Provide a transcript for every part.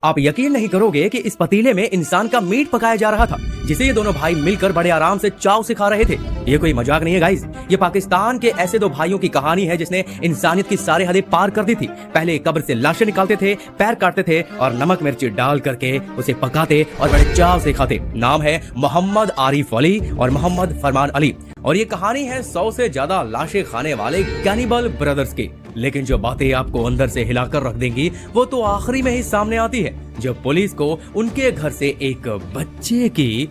आप यकीन नहीं करोगे कि इस पतीले में इंसान का मीट पकाया जा रहा था, जिसे ये दोनों भाई मिलकर बड़े आराम से चाव से खा रहे थे। ये कोई मजाक नहीं है गाइस, ये पाकिस्तान के ऐसे दो भाइयों की कहानी है जिसने इंसानियत की सारे हदें पार कर दी थी। पहले कब्र से लाशें निकालते थे, पैर काटते थे और नमक मिर्ची डाल करके उसे पकाते और बड़े चाव से खाते। नाम है मोहम्मद आरिफ अली और मोहम्मद फरमान अली, और ये कहानी है 100 से ज्यादा लाशें खाने वाले कैनिबल ब्रदर्स की। लेकिन जो बातें आपको अंदर से हिलाकर रख देंगी वो तो आखिरी में ही सामने आती है, जब पुलिस को उनके घर से एक बच्चे की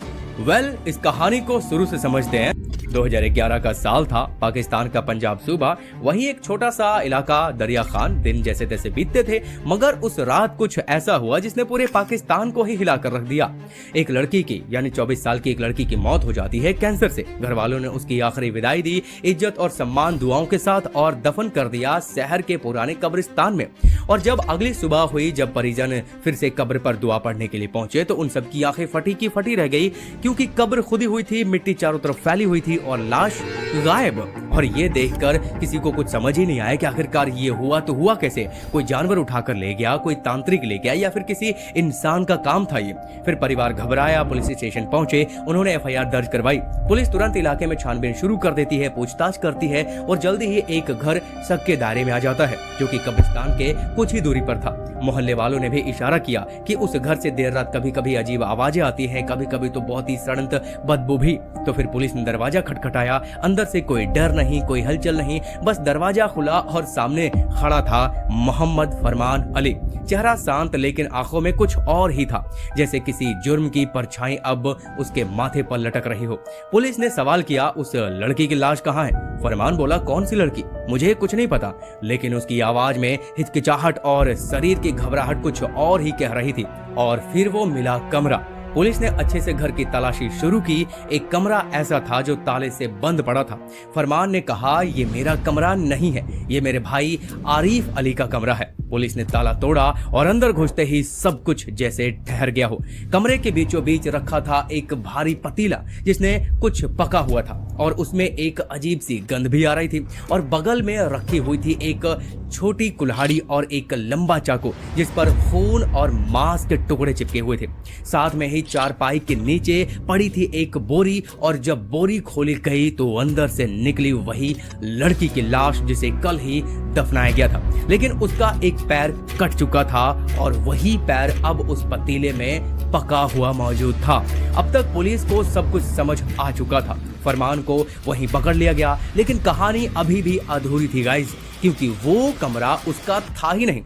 इस कहानी को शुरू से समझते हैं। 2011 का साल था, पाकिस्तान का पंजाब सूबा, वहीं एक छोटा सा इलाका दरिया खान। दिन जैसे तैसे बीतते थे, मगर उस रात कुछ ऐसा हुआ जिसने पूरे पाकिस्तान को ही हिलाकर रख दिया। एक लड़की की यानी 24 साल की एक लड़की की मौत हो जाती है कैंसर से। घर वालों ने उसकी आखिरी विदाई दी, इज्जत और सम्मान दुआओं के साथ, और दफन कर दिया शहर के पुराने कब्रिस्तान में। और जब अगली सुबह हुई, जब परिजन फिर से कब्र पर दुआ पढ़ने के लिए पहुंचे, तो उन सबकी आंखें फटी की फटी रह गई, क्योंकि कब्र खुदी हुई थी, मिट्टी चारों तरफ फैली हुई थी और लाश गायब। और ये देखकर किसी को कुछ समझ ही नहीं आया कि आखिरकार ये हुआ तो हुआ कैसे। कोई जानवर उठाकर ले गया, कोई तांत्रिक ले गया, या फिर किसी इंसान का काम था ये। फिर परिवार घबराया, पुलिस स्टेशन पहुंचे, उन्होंने FIR दर्ज करवाई। पुलिस तुरंत इलाके में छानबीन शुरू कर देती है, पूछताछ करती है, और जल्दी ही एक घर शक के दायरे में आ जाता है, जो कि कब्रिस्तान के कुछ ही दूरी पर था। मोहल्ले वालों ने भी इशारा किया कि उस घर से देर रात कभी कभी अजीब आवाजें आती हैं, कभी कभी तो बहुत ही सड़न बदबू भी। तो फिर पुलिस ने दरवाजा खटखटाया, अंदर से कोई डर नहीं, कोई हलचल नहीं, बस दरवाजा खुला और सामने खड़ा था मोहम्मद फरमान अली। चेहरा शांत, लेकिन आंखों में कुछ और ही था, जैसे किसी जुर्म की परछाई अब उसके माथे पर लटक रही हो। पुलिस ने सवाल किया, उस लड़की की लाश कहाँ है? फरमान बोला, कौन सी लड़की? मुझे कुछ नहीं पता। लेकिन उसकी आवाज में हिचकिचाहट और शरीर की घबराहट कुछ और ही कह रही थी। और फिर वो मिला कमरा। पुलिस ने अच्छे से घर की तलाशी शुरू की। एक कमरा ऐसा था जो ताले से बंद पड़ा था। फरमान ने कहा, ये मेरा कमरा नहीं है, ये मेरे भाई आरिफ अली का कमरा है। पुलिस ने ताला तोड़ा और अंदर घुसते ही सब कुछ जैसे ठहर गया हो। कमरे के बीचों बीच रखा था एक भारी पतीला जिसने कुछ पका हुआ था, और उसमें एक अजीब सी गंध भी आ रही थी। और बगल में रखी हुई थी एक छोटी कुल्हाड़ी और एक लंबा चाकू, जिस पर खून और मांस के टुकड़े चिपके हुए थे। साथ में ही चारपाई के नीचे पड़ी थी एक बोरी, और जब बोरी खोली गई तो अंदर से निकली वही लड़की की लाश, जिसे कल ही दफनाया गया था। लेकिन उसका एक पैर कट चुका था, और वही पैर अब उस पतीले में पका हुआ मौजूद था। अब तक पुलिस को सब कुछ समझ आ चुका था। फरमान को वहीं पकड़ लिया गया, लेकिन कहानी अभी भी अधूरी थी गाइस, क्योंकि वो कमरा उसका था ही नहीं।